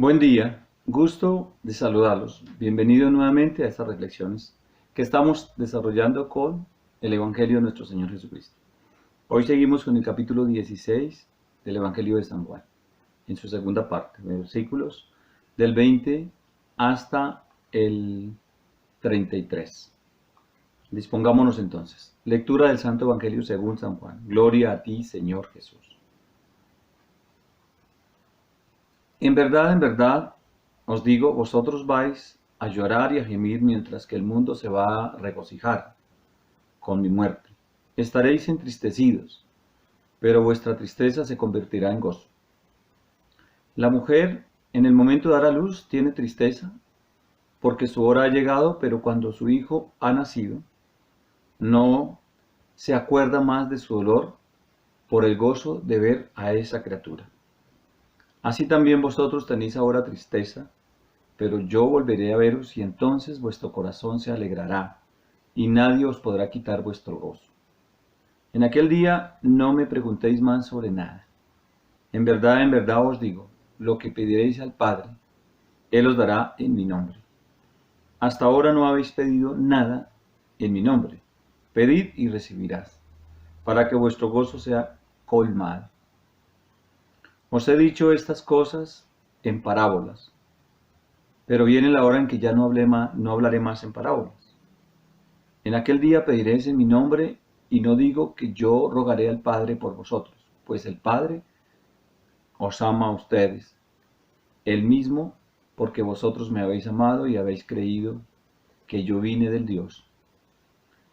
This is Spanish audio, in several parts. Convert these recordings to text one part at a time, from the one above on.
Buen día, gusto de saludarlos. Bienvenidos nuevamente a estas reflexiones que estamos desarrollando con el Evangelio de nuestro Señor Jesucristo. Hoy seguimos con el capítulo 16 del Evangelio de San Juan, en su segunda parte, versículos del 20 hasta el 33. Dispongámonos entonces. Lectura del Santo Evangelio según San Juan. Gloria a ti, Señor Jesús. En verdad, os digo, vosotros vais a llorar y a gemir mientras que el mundo se va a regocijar con mi muerte. Estaréis entristecidos, pero vuestra tristeza se convertirá en gozo. La mujer, en el momento de dar a luz, tiene tristeza, porque su hora ha llegado, pero cuando su hijo ha nacido, no se acuerda más de su dolor por el gozo de ver a esa criatura. Así también vosotros tenéis ahora tristeza, pero yo volveré a veros y entonces vuestro corazón se alegrará y nadie os podrá quitar vuestro gozo. En aquel día no me preguntéis más sobre nada. En verdad os digo, lo que pediréis al Padre, Él os dará en mi nombre. Hasta ahora no habéis pedido nada en mi nombre. Pedid y recibirás, para que vuestro gozo sea colmado. Os he dicho estas cosas en parábolas, pero viene la hora en que ya no hablaré más en parábolas. En aquel día pediréis en mi nombre, y no digo que yo rogaré al Padre por vosotros, pues el Padre os ama a ustedes, Él mismo, porque vosotros me habéis amado y habéis creído que yo vine del Dios.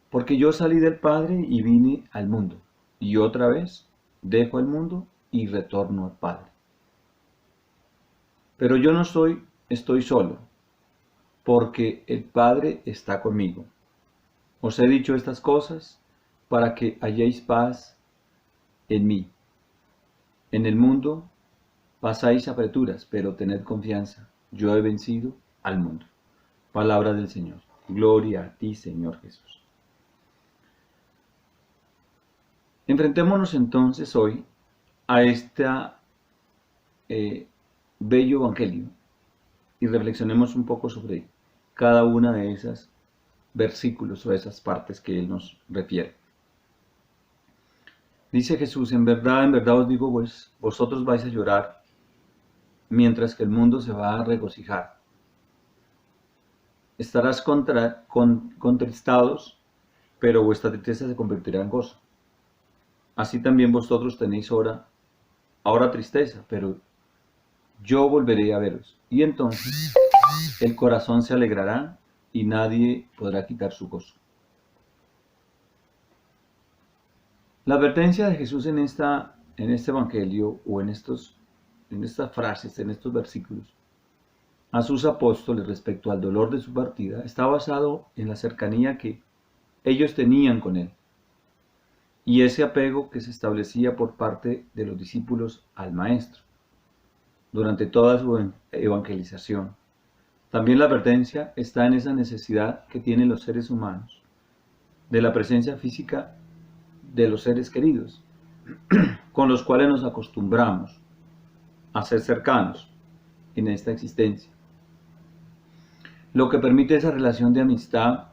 Porque yo salí del Padre y vine al mundo, y otra vez dejo el mundo y retorno al Padre. Pero yo no estoy solo, porque el Padre está conmigo. Os he dicho estas cosas para que halléis paz en mí. En el mundo pasáis apreturas, pero tened confianza. Yo he vencido al mundo. Palabra del Señor. Gloria a ti, Señor Jesús. Enfrentémonos entonces hoy a este bello evangelio y reflexionemos un poco sobre cada una de esas versículos o esas partes que él nos refiere. Dice Jesús, en verdad os digo, pues vosotros vais a llorar mientras que el mundo se va a regocijar. Estarás contristados, pero vuestra tristeza se convertirá en gozo. Así también vosotros tenéis ahora tristeza, pero yo volveré a veros. Y entonces el corazón se alegrará y nadie podrá quitar su gozo. La advertencia de Jesús en este evangelio o en estas frases, en estos versículos, a sus apóstoles respecto al dolor de su partida, está basado en la cercanía que ellos tenían con él y ese apego que se establecía por parte de los discípulos al Maestro durante toda su evangelización. También la advertencia está en esa necesidad que tienen los seres humanos de la presencia física de los seres queridos, con los cuales nos acostumbramos a ser cercanos en esta existencia. Lo que permite esa relación de amistad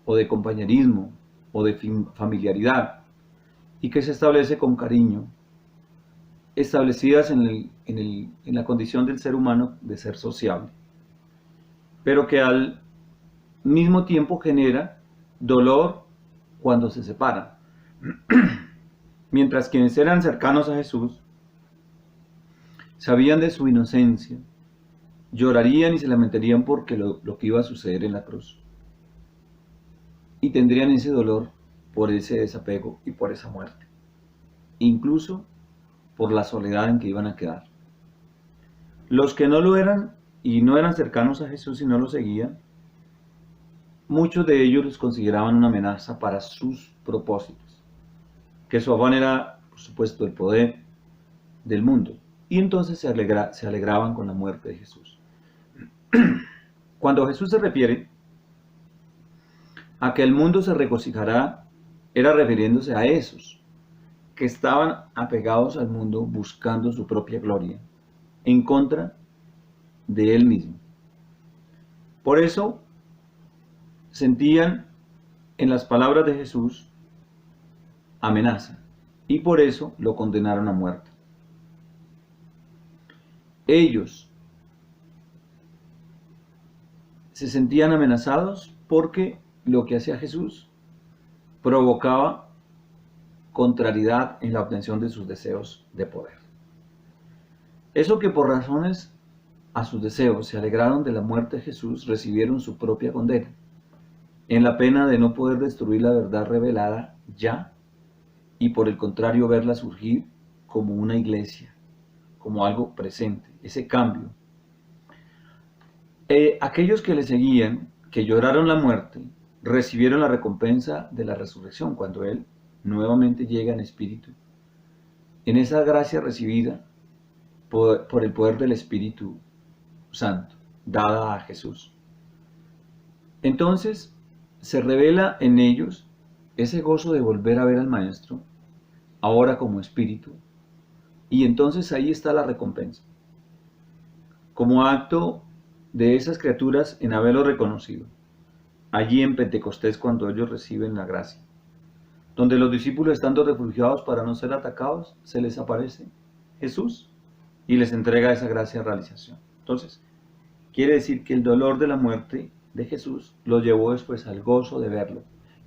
o de compañerismo o de familiaridad y que se establece con cariño, establecidas en la condición del ser humano de ser sociable, pero que al mismo tiempo genera dolor cuando se separan. Mientras quienes eran cercanos a Jesús sabían de su inocencia, llorarían y se lamentarían porque lo que iba a suceder en la cruz. Y tendrían ese dolor por ese desapego y por esa muerte. Incluso por la soledad en que iban a quedar. Los que no lo eran y no eran cercanos a Jesús y no lo seguían, muchos de ellos los consideraban una amenaza para sus propósitos, que su afán era, por supuesto, el poder del mundo, y entonces se alegraban con la muerte de Jesús. Cuando Jesús se refiere a que el mundo se regocijará, era refiriéndose a esos que estaban apegados al mundo buscando su propia gloria, en contra de él mismo. Por eso sentían en las palabras de Jesús amenaza, y por eso lo condenaron a muerte. Ellos se sentían amenazados porque lo que hacía Jesús provocaba contrariedad en la obtención de sus deseos de poder. Eso que por razones a sus deseos se alegraron de la muerte de Jesús, recibieron su propia condena, en la pena de no poder destruir la verdad revelada ya, y por el contrario verla surgir como una iglesia, como algo presente, ese cambio. Aquellos que le seguían, que lloraron la muerte, recibieron la recompensa de la resurrección cuando Él nuevamente llega en espíritu. En esa gracia recibida por el poder del Espíritu Santo, dada a Jesús. Entonces se revela en ellos ese gozo de volver a ver al Maestro, ahora como espíritu, y entonces ahí está la recompensa. Como acto de esas criaturas en haberlo reconocido, allí en Pentecostés cuando ellos reciben la gracia, donde los discípulos estando refugiados para no ser atacados, se les aparece Jesús y les entrega esa gracia de realización. Entonces, quiere decir que el dolor de la muerte de Jesús los llevó después al gozo de verlo.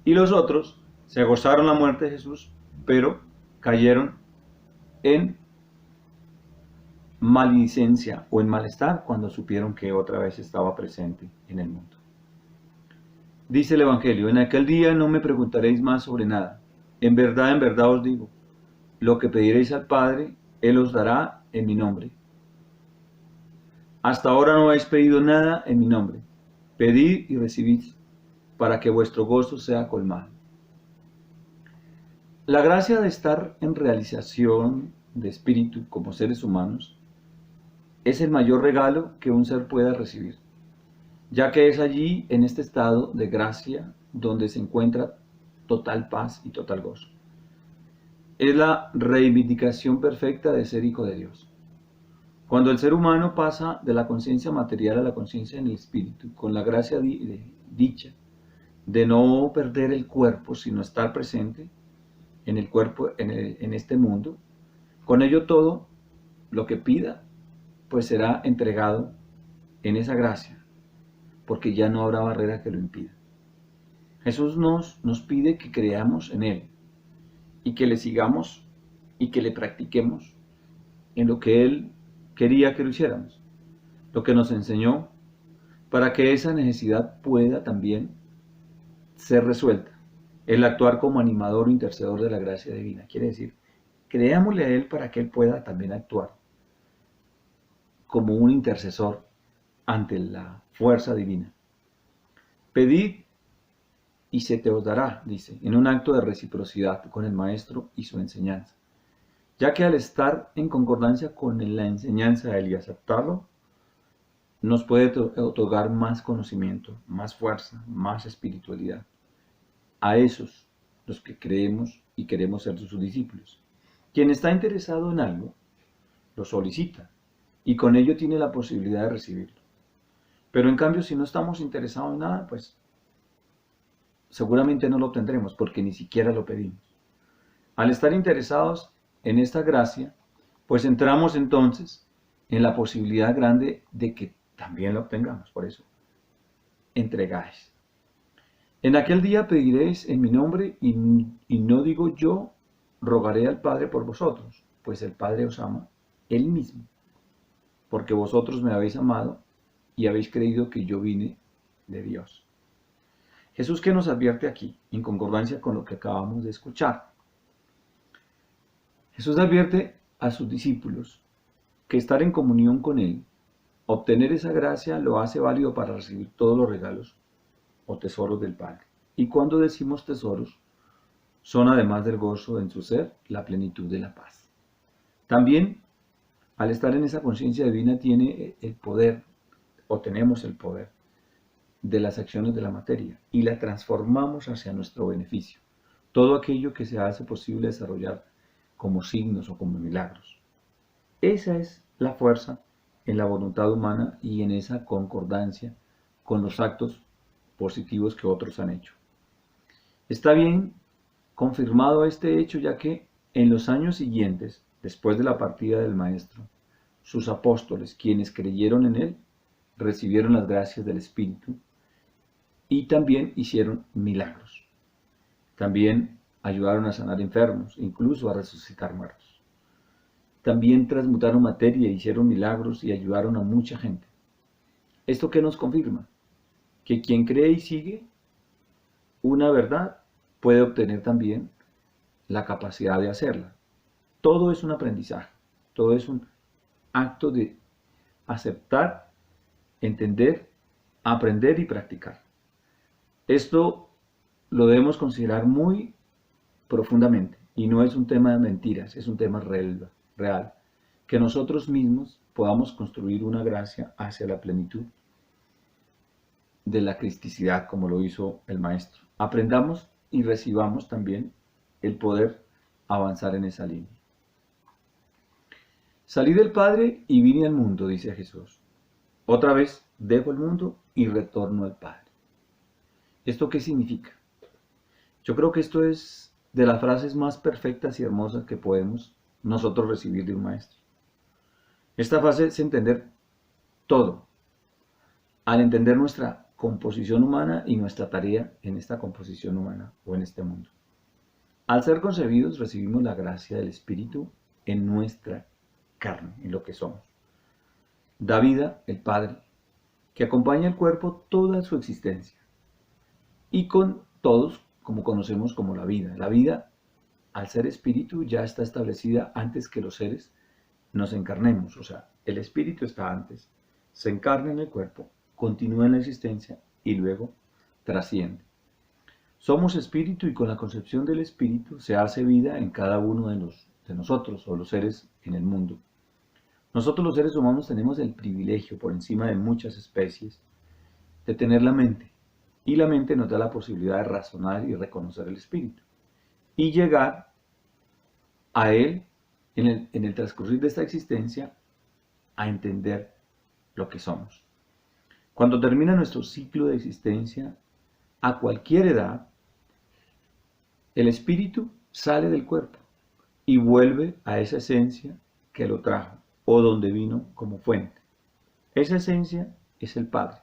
Y los otros se gozaron la muerte de Jesús, pero cayeron en maledicencia o en malestar cuando supieron que otra vez estaba presente en el mundo. Dice el Evangelio: en aquel día no me preguntaréis más sobre nada. En verdad os digo, lo que pediréis al Padre, Él os dará en mi nombre. Hasta ahora no habéis pedido nada en mi nombre. Pedid y recibid, para que vuestro gozo sea colmado. La gracia de estar en realización de espíritu como seres humanos es el mayor regalo que un ser pueda recibir, ya que es allí, en este estado de gracia, donde se encuentra total paz y total gozo. Es la reivindicación perfecta de ser hijo de Dios. Cuando el ser humano pasa de la conciencia material a la conciencia en el espíritu, con la gracia dicha de no perder el cuerpo, sino estar presente en el cuerpo, en este mundo, con ello todo lo que pida, pues será entregado en esa gracia, porque ya no habrá barrera que lo impida. Jesús nos pide que creamos en Él y que le sigamos y que le practiquemos en lo que Él quería que lo hiciéramos, lo que nos enseñó, para que esa necesidad pueda también ser resuelta. El actuar como animador o intercedor de la gracia divina, quiere decir, creámosle a Él para que Él pueda también actuar como un intercesor ante la fuerza divina. Pedid y se te os dará, dice, en un acto de reciprocidad con el Maestro y su enseñanza, ya que al estar en concordancia con la enseñanza de Él y aceptarlo, nos puede otorgar más conocimiento, más fuerza, más espiritualidad. A esos, los que creemos y queremos ser sus discípulos. Quien está interesado en algo, lo solicita y con ello tiene la posibilidad de recibirlo. Pero en cambio, si no estamos interesados en nada, pues seguramente no lo obtendremos porque ni siquiera lo pedimos. Al estar interesados en esta gracia, pues entramos entonces en la posibilidad grande de que también lo obtengamos. Por eso, entregáis. En aquel día pediréis en mi nombre y no digo yo, rogaré al Padre por vosotros, pues el Padre os ama, Él mismo, porque vosotros me habéis amado y habéis creído que yo vine de Dios. Jesús, ¿qué nos advierte aquí, en concordancia con lo que acabamos de escuchar? Jesús advierte a sus discípulos que estar en comunión con Él, obtener esa gracia, lo hace válido para recibir todos los regalos o tesoros del Padre. Y cuando decimos tesoros, son además del gozo en su ser, la plenitud de la paz. También, al estar en esa conciencia divina, tiene el poder, o tenemos el poder, de las acciones de la materia, y la transformamos hacia nuestro beneficio. Todo aquello que se hace posible desarrollar como signos o como milagros. Esa es la fuerza en la voluntad humana y en esa concordancia con los actos positivos que otros han hecho. Está bien confirmado este hecho, ya que en los años siguientes, después de la partida del Maestro, sus apóstoles, quienes creyeron en él, recibieron las gracias del Espíritu y también hicieron milagros. También ayudaron a sanar enfermos, incluso a resucitar muertos. También transmutaron materia, hicieron milagros y ayudaron a mucha gente. ¿Esto qué nos confirma? Que quien cree y sigue una verdad puede obtener también la capacidad de hacerla. Todo es un aprendizaje, todo es un acto de aceptar, entender, aprender y practicar. Esto lo debemos considerar muy profundamente y no es un tema de mentiras, es un tema real. Que nosotros mismos podamos construir una gracia hacia la plenitud de la cristicidad como lo hizo el Maestro. Aprendamos y recibamos también el poder avanzar en esa línea. Salí del Padre y vine al mundo, dice Jesús. Otra vez dejo el mundo y retorno al Padre. ¿Esto qué significa? Yo creo que esto es de las frases más perfectas y hermosas que podemos nosotros recibir de un maestro. Esta frase es entender todo. Al entender nuestra composición humana y nuestra tarea en esta composición humana o en este mundo. Al ser concebidos recibimos la gracia del Espíritu en nuestra carne, en lo que somos. Da vida el Padre, que acompaña al cuerpo toda su existencia. Y con todos, como conocemos como la vida. La vida, al ser espíritu, ya está establecida antes que los seres nos encarnemos. O sea, el espíritu está antes, se encarna en el cuerpo, continúa en la existencia y luego trasciende. Somos espíritu y con la concepción del espíritu se hace vida en cada uno de nosotros o los seres en el mundo. Nosotros los seres humanos tenemos el privilegio, por encima de muchas especies, de tener la mente. Y la mente nos da la posibilidad de razonar y reconocer el espíritu. Y llegar a él en el transcurrir de esta existencia a entender lo que somos. Cuando termina nuestro ciclo de existencia, a cualquier edad, el espíritu sale del cuerpo y vuelve a esa esencia que lo trajo o donde vino como fuente. Esa esencia es el Padre.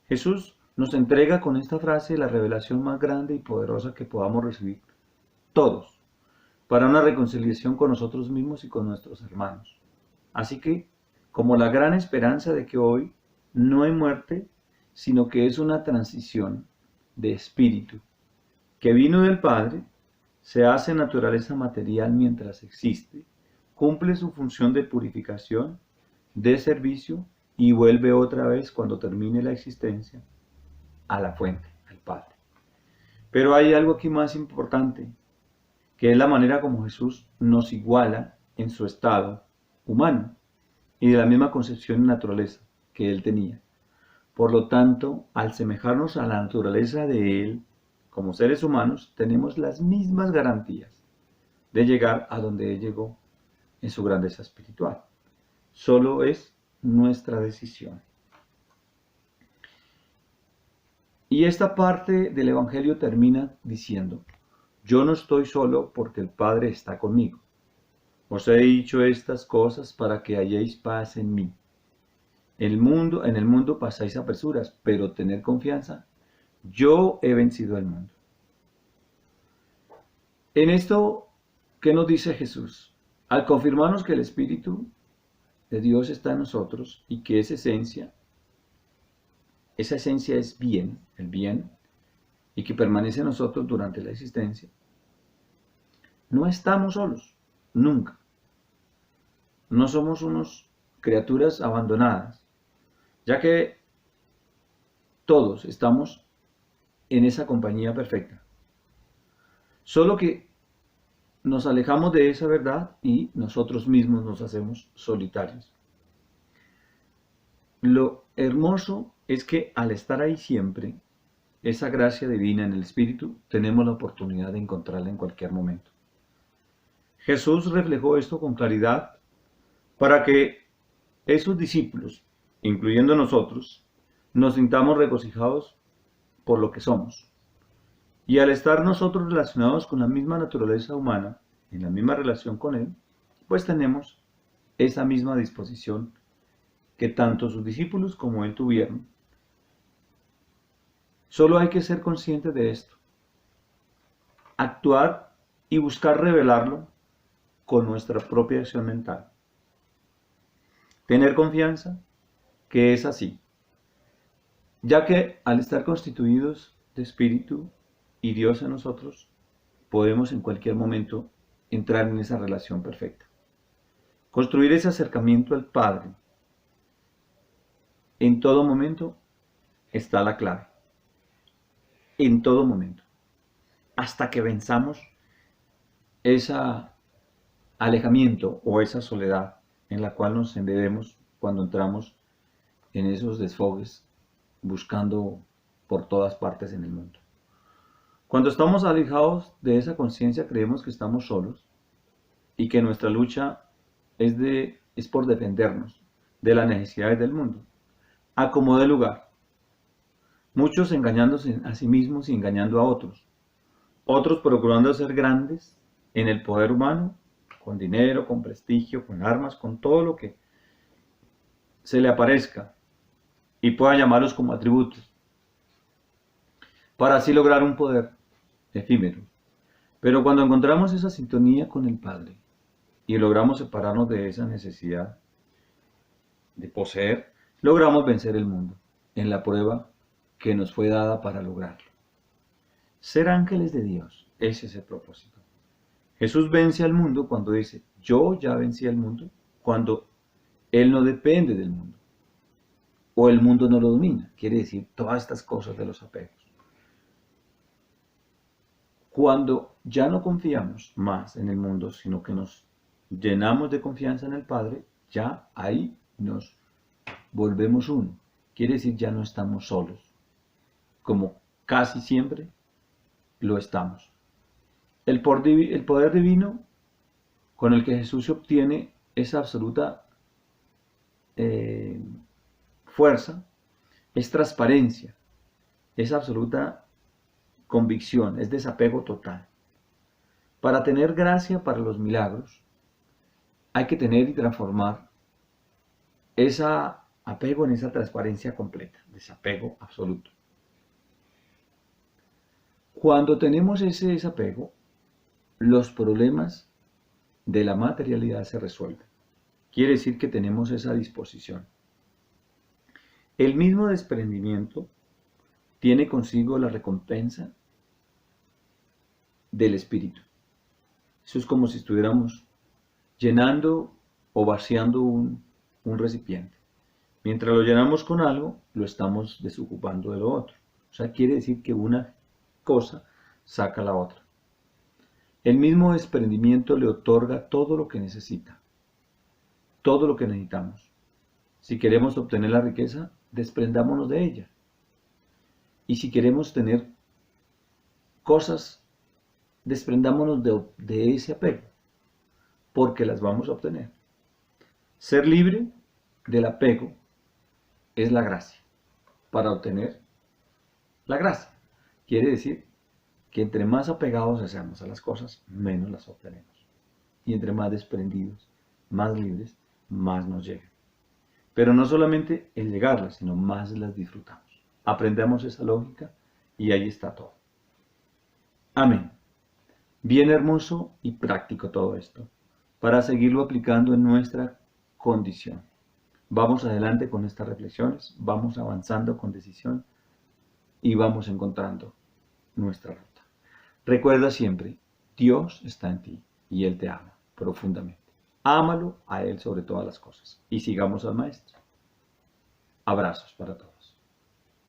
Jesús nos entrega con esta frase la revelación más grande y poderosa que podamos recibir todos, para una reconciliación con nosotros mismos y con nuestros hermanos. Así que, como la gran esperanza de que hoy no hay muerte, sino que es una transición de espíritu, que vino del Padre, se hace naturaleza material mientras existe, cumple su función de purificación, de servicio, y vuelve otra vez cuando termine la existencia a la fuente, al Padre. Pero hay algo aquí más importante, que es la manera como Jesús nos iguala en su estado humano y de la misma concepción y naturaleza que Él tenía. Por lo tanto, al semejarnos a la naturaleza de Él, como seres humanos, tenemos las mismas garantías de llegar a donde Él llegó en su grandeza espiritual. Solo es nuestra decisión. Y esta parte del Evangelio termina diciendo: yo no estoy solo porque el Padre está conmigo. Os he dicho estas cosas para que halléis paz en mí. En el mundo pasáis apresuras, pero tened confianza, yo he vencido el mundo. En esto, ¿qué nos dice Jesús? Al confirmarnos que el Espíritu de Dios está en nosotros y que esa esencia es bien, el bien, y que permanece en nosotros durante la existencia, no estamos solos, nunca. No somos unas criaturas abandonadas, ya que todos estamos en esa compañía perfecta. Solo que nos alejamos de esa verdad y nosotros mismos nos hacemos solitarios. Lo hermoso es que al estar ahí siempre, esa gracia divina en el Espíritu, tenemos la oportunidad de encontrarla en cualquier momento. Jesús reflejó esto con claridad para que esos discípulos, incluyendo nosotros, nos sintamos regocijados por lo que somos. Y al estar nosotros relacionados con la misma naturaleza humana, en la misma relación con Él, pues tenemos esa misma disposición que tanto sus discípulos como Él tuvieron. Solo hay que ser conscientes de esto, actuar y buscar revelarlo con nuestra propia acción mental. Tener confianza que es así, ya que al estar constituidos de espíritu y Dios en nosotros, podemos en cualquier momento entrar en esa relación perfecta. Construir ese acercamiento al Padre. En todo momento está la clave. En todo momento. Hasta que venzamos ese alejamiento o esa soledad en la cual nos embebemos cuando entramos en esos desfogues buscando por todas partes en el mundo. Cuando estamos alejados de esa conciencia creemos que estamos solos y que nuestra lucha es por defendernos de las necesidades del mundo, a como dé lugar. Muchos engañándose a sí mismos y engañando a otros. Otros procurando ser grandes en el poder humano, con dinero, con prestigio, con armas, con todo lo que se le aparezca y pueda llamarlos como atributos, para así lograr un poder efímero. Pero cuando encontramos esa sintonía con el Padre y logramos separarnos de esa necesidad de poseer, logramos vencer el mundo en la prueba que nos fue dada para lograrlo. Ser ángeles de Dios, ese es el propósito. Jesús vence al mundo cuando dice, yo ya vencí al mundo, cuando Él no depende del mundo, o el mundo no lo domina, quiere decir todas estas cosas de los apegos. Cuando ya no confiamos más en el mundo, sino que nos llenamos de confianza en el Padre, ya ahí nos volvemos uno. Quiere decir, ya no estamos solos, como casi siempre lo estamos. El poder divino con el que Jesús se obtiene esa absoluta fuerza, es transparencia, es absoluta convicción, es desapego total. Para tener gracia para los milagros, hay que tener y transformar ese apego en esa transparencia completa, desapego absoluto. Cuando tenemos ese desapego, los problemas de la materialidad se resuelven. Quiere decir que tenemos esa disposición. El mismo desprendimiento tiene consigo la recompensa del espíritu. Eso es como si estuviéramos llenando o vaciando un recipiente. Mientras lo llenamos con algo, lo estamos desocupando de lo otro. O sea, quiere decir que una cosa saca la otra. El mismo desprendimiento le otorga todo lo que necesita, todo lo que necesitamos. Si queremos obtener la riqueza, desprendámonos de ella. Y si queremos tener cosas, desprendámonos de ese apego, porque las vamos a obtener. Ser libre del apego es la gracia, para obtener la gracia. Quiere decir que entre más apegados seamos a las cosas, menos las obtenemos. Y entre más desprendidos, más libres, más nos llegan. Pero no solamente el llegarlas, sino más las disfrutamos. Aprendamos esa lógica y ahí está todo. Amén. Bien hermoso y práctico todo esto, para seguirlo aplicando en nuestra condición. Vamos adelante con estas reflexiones, vamos avanzando con decisión y vamos encontrando nuestra ruta. Recuerda siempre, Dios está en ti y Él te ama profundamente. Ámalo a Él sobre todas las cosas y sigamos al Maestro. Abrazos para todos.